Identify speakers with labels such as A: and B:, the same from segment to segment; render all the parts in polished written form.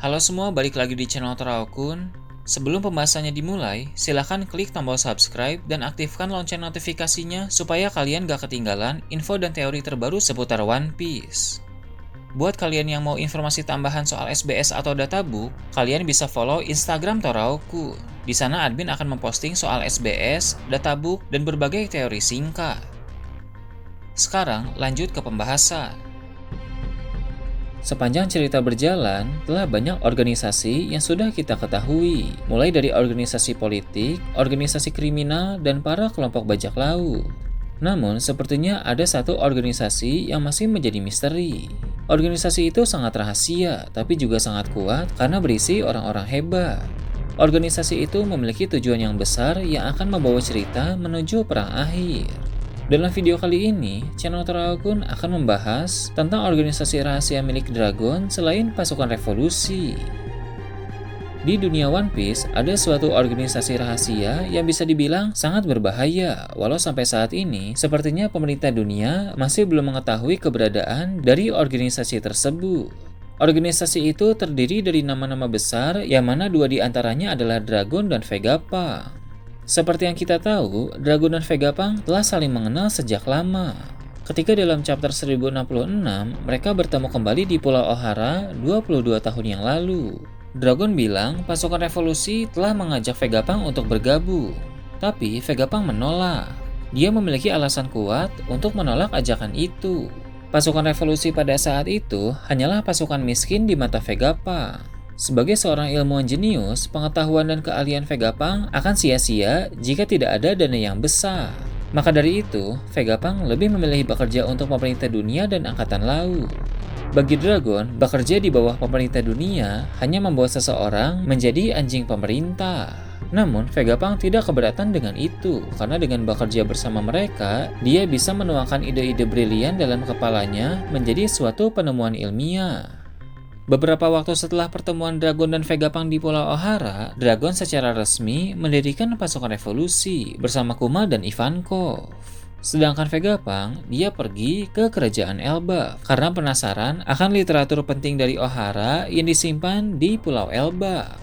A: Halo semua, balik lagi di channel Teraokun. Sebelum pembahasannya dimulai, silahkan klik tombol subscribe dan aktifkan lonceng notifikasinya supaya kalian gak ketinggalan info dan teori terbaru seputar One Piece. Buat kalian yang mau informasi tambahan soal SBS atau databook, kalian bisa follow Instagram Toraokun. Di sana admin akan memposting soal SBS, databook, dan berbagai teori singkat. Sekarang lanjut ke pembahasan. Sepanjang cerita berjalan, telah banyak organisasi yang sudah kita ketahui, mulai dari organisasi politik, organisasi kriminal, dan para kelompok bajak laut. Namun, sepertinya ada satu organisasi yang masih menjadi misteri. Organisasi itu sangat rahasia, tapi juga sangat kuat karena berisi orang-orang hebat. Organisasi itu memiliki tujuan yang besar yang akan membawa cerita menuju perang akhir. Dalam video kali ini, channel Teraokun akan membahas tentang organisasi rahasia milik Dragon selain pasukan revolusi. Di dunia One Piece, ada suatu organisasi rahasia yang bisa dibilang sangat berbahaya, walau sampai saat ini, sepertinya pemerintah dunia masih belum mengetahui keberadaan dari organisasi tersebut. Organisasi itu terdiri dari nama-nama besar, yang mana dua di antaranya adalah Dragon dan Vegapunk. Seperti yang kita tahu, Dragon dan Vegapunk telah saling mengenal sejak lama. Ketika dalam chapter 1066, mereka bertemu kembali di Pulau Ohara 22 tahun yang lalu. Dragon bilang pasukan revolusi telah mengajak Vegapunk untuk bergabung. Tapi Vegapunk menolak. Dia memiliki alasan kuat untuk menolak ajakan itu. Pasukan revolusi pada saat itu hanyalah pasukan miskin di mata Vegapunk. Sebagai seorang ilmuwan jenius, pengetahuan dan keahlian Vegapunk akan sia-sia jika tidak ada dana yang besar. Maka dari itu, Vegapunk lebih memilih bekerja untuk pemerintah dunia dan angkatan laut. Bagi Dragon, bekerja di bawah pemerintah dunia hanya membuat seseorang menjadi anjing pemerintah. Namun, Vegapunk tidak keberatan dengan itu, karena dengan bekerja bersama mereka, dia bisa menuangkan ide-ide brilian dalam kepalanya menjadi suatu penemuan ilmiah. Beberapa waktu setelah pertemuan Dragon dan Vegapunk di Pulau Ohara, Dragon secara resmi mendirikan pasukan revolusi bersama Kuma dan Ivankov. Sedangkan Vegapunk, dia pergi ke kerajaan Elbaf karena penasaran akan literatur penting dari Ohara yang disimpan di Pulau Elbaf.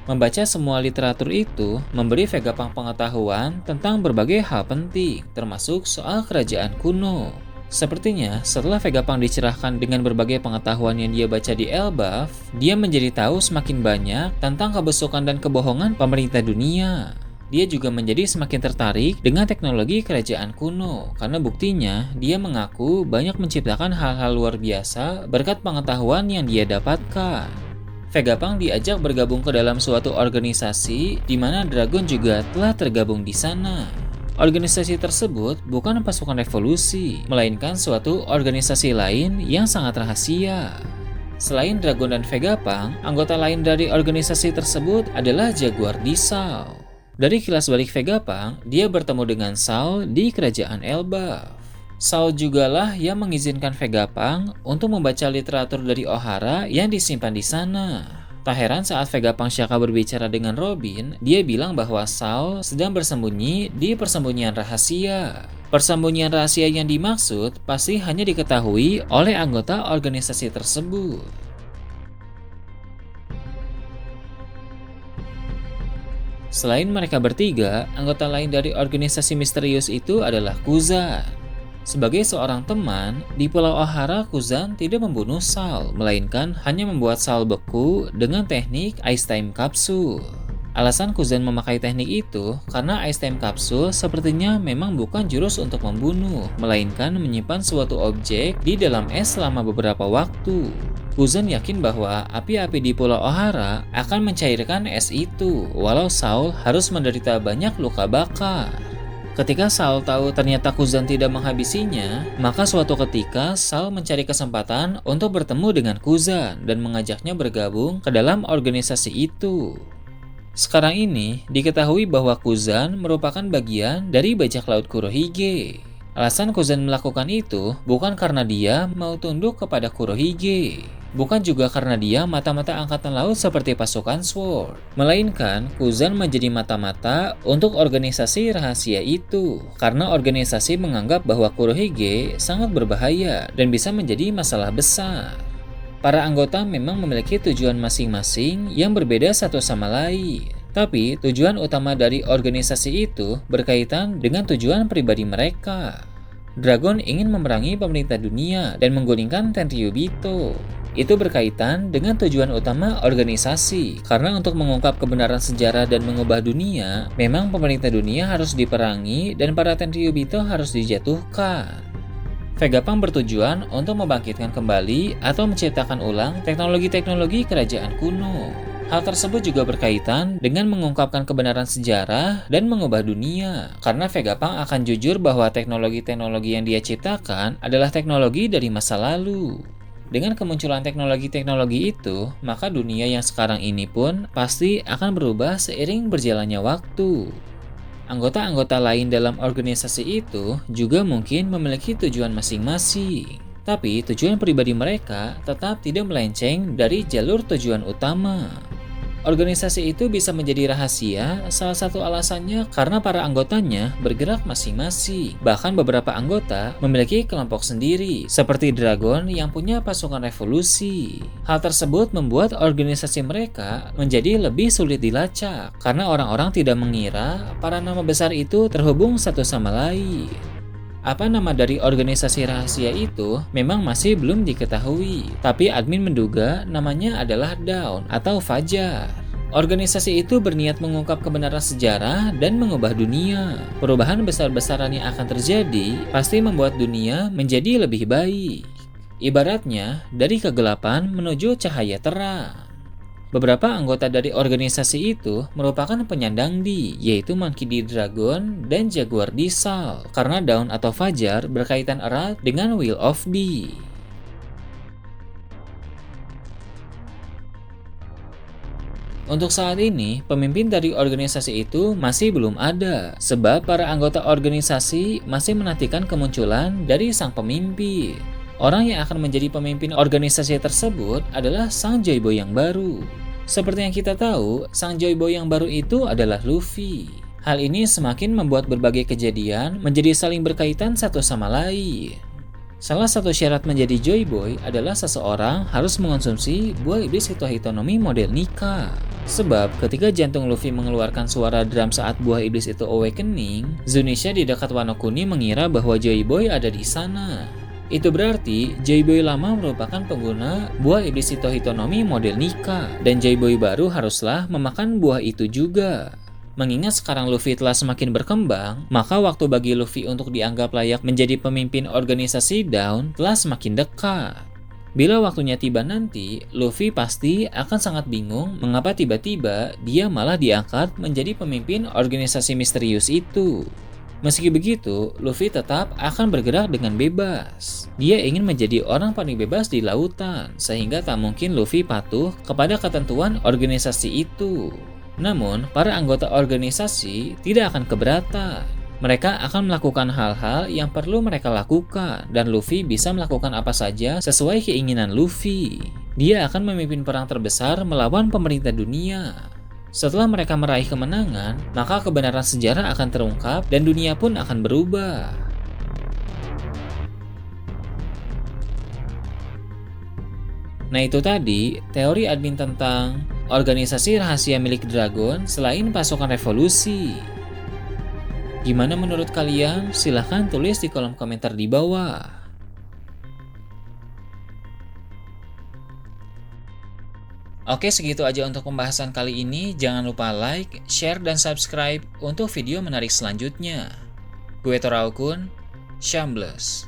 A: Membaca semua literatur itu memberi Vegapunk pengetahuan tentang berbagai hal penting, termasuk soal kerajaan kuno. Sepertinya, setelah Vegapunk dicerahkan dengan berbagai pengetahuan yang dia baca di Elbaf, dia menjadi tahu semakin banyak tentang kebesukan dan kebohongan pemerintah dunia. Dia juga menjadi semakin tertarik dengan teknologi kerajaan kuno, karena buktinya dia mengaku banyak menciptakan hal-hal luar biasa berkat pengetahuan yang dia dapatkan. Vegapunk diajak bergabung ke dalam suatu organisasi di mana Dragon juga telah tergabung di sana. Organisasi tersebut bukan pasukan revolusi, melainkan suatu organisasi lain yang sangat rahasia. Selain Dragon dan Vegapunk, anggota lain dari organisasi tersebut adalah Jaguar di Sao. Dari kilas balik Vegapunk, dia bertemu dengan Sao di kerajaan Elbaf. Sao jugalah yang mengizinkan Vegapunk untuk membaca literatur dari Ohara yang disimpan di sana. Tak heran saat Vegapunk Shaka berbicara dengan Robin, dia bilang bahwa Sao sedang bersembunyi di persembunyian rahasia. Persembunyian rahasia yang dimaksud pasti hanya diketahui oleh anggota organisasi tersebut. Selain mereka bertiga, anggota lain dari organisasi misterius itu adalah Kuzan. Sebagai seorang teman, di Pulau Ohara Kuzan tidak membunuh Sao, melainkan hanya membuat Sao beku dengan teknik Ice Time Capsule. Alasan Kuzan memakai teknik itu karena Ice Time Capsule sepertinya memang bukan jurus untuk membunuh, melainkan menyimpan suatu objek di dalam es selama beberapa waktu. Kuzan yakin bahwa api-api di Pulau Ohara akan mencairkan es itu, walau Sao harus menderita banyak luka bakar. Ketika Sao tahu ternyata Kuzan tidak menghabisinya, maka suatu ketika Sao mencari kesempatan untuk bertemu dengan Kuzan dan mengajaknya bergabung ke dalam organisasi itu. Sekarang ini, diketahui bahwa Kuzan merupakan bagian dari bajak laut Kurohige. Alasan Kuzan melakukan itu bukan karena dia mau tunduk kepada Kurohige. Bukan juga karena dia mata-mata angkatan laut seperti pasukan Sword, melainkan Kuzan menjadi mata-mata untuk organisasi rahasia itu, karena organisasi menganggap bahwa Kurohige sangat berbahaya dan bisa menjadi masalah besar. Para anggota memang memiliki tujuan masing-masing yang berbeda satu sama lain. Tapi tujuan utama dari organisasi itu berkaitan dengan tujuan pribadi mereka. Dragon ingin memerangi pemerintah dunia dan menggulingkan Tenryubito. Itu berkaitan dengan tujuan utama organisasi, karena untuk mengungkap kebenaran sejarah dan mengubah dunia, memang pemerintah dunia harus diperangi dan para Tenryubito harus dijatuhkan. Vegapunk bertujuan untuk membangkitkan kembali atau menciptakan ulang teknologi-teknologi kerajaan kuno. Hal tersebut juga berkaitan dengan mengungkapkan kebenaran sejarah dan mengubah dunia, karena Vegapunk akan jujur bahwa teknologi-teknologi yang dia ciptakan adalah teknologi dari masa lalu. Dengan kemunculan teknologi-teknologi itu, maka dunia yang sekarang ini pun pasti akan berubah seiring berjalannya waktu. Anggota-anggota lain dalam organisasi itu juga mungkin memiliki tujuan masing-masing. Tapi tujuan pribadi mereka tetap tidak melenceng dari jalur tujuan utama. Organisasi itu bisa menjadi rahasia, salah satu alasannya karena para anggotanya bergerak masing-masing. Bahkan beberapa anggota memiliki kelompok sendiri, seperti Dragon yang punya pasukan revolusi. Hal tersebut membuat organisasi mereka menjadi lebih sulit dilacak, karena orang-orang tidak mengira para nama besar itu terhubung satu sama lain. Apa nama dari organisasi rahasia itu memang masih belum diketahui, tapi admin menduga namanya adalah Dawn atau Fajar. Organisasi itu berniat mengungkap kebenaran sejarah dan mengubah dunia. Perubahan besar-besaran yang akan terjadi pasti membuat dunia menjadi lebih baik. Ibaratnya dari kegelapan menuju cahaya terang. Beberapa anggota dari organisasi itu merupakan penyandang Di, yaitu Monkey D. Dragon dan Jaguar D. Sal, karena Dawn atau Fajar berkaitan erat dengan Will of D. Untuk saat ini, pemimpin dari organisasi itu masih belum ada, sebab para anggota organisasi masih menantikan kemunculan dari sang pemimpin. Orang yang akan menjadi pemimpin organisasi tersebut adalah sang Joyboy yang baru. Seperti yang kita tahu, sang Joyboy yang baru itu adalah Luffy. Hal ini semakin membuat berbagai kejadian menjadi saling berkaitan satu sama lain. Salah satu syarat menjadi Joyboy adalah seseorang harus mengonsumsi buah iblis Hitohitonomi model Nika. Sebab ketika jantung Luffy mengeluarkan suara drum saat buah iblis itu awakening, Zunisha di dekat Wano Kuni mengira bahwa Joyboy ada di sana. Itu berarti Joyboy lama merupakan pengguna buah iblis Hitohitonomi model Nika, dan Joyboy baru haruslah memakan buah itu juga. Mengingat sekarang Luffy telah semakin berkembang, maka waktu bagi Luffy untuk dianggap layak menjadi pemimpin organisasi Dawn telah semakin dekat. Bila waktunya tiba nanti, Luffy pasti akan sangat bingung mengapa tiba-tiba dia malah diangkat menjadi pemimpin organisasi misterius itu. Meski begitu, Luffy tetap akan bergerak dengan bebas. Dia ingin menjadi orang paling bebas di lautan, sehingga tak mungkin Luffy patuh kepada ketentuan organisasi itu. Namun, para anggota organisasi tidak akan keberatan. Mereka akan melakukan hal-hal yang perlu mereka lakukan, dan Luffy bisa melakukan apa saja sesuai keinginan Luffy. Dia akan memimpin perang terbesar melawan pemerintah dunia. Setelah mereka meraih kemenangan, maka kebenaran sejarah akan terungkap dan dunia pun akan berubah. Nah, itu tadi teori admin tentang organisasi rahasia milik Dragon selain pasukan revolusi. Gimana menurut kalian? Silahkan tulis di kolom komentar di bawah. Oke, segitu aja untuk pembahasan kali ini. Jangan lupa like, share, dan subscribe untuk video menarik selanjutnya. Gue Toraukun, Shambles.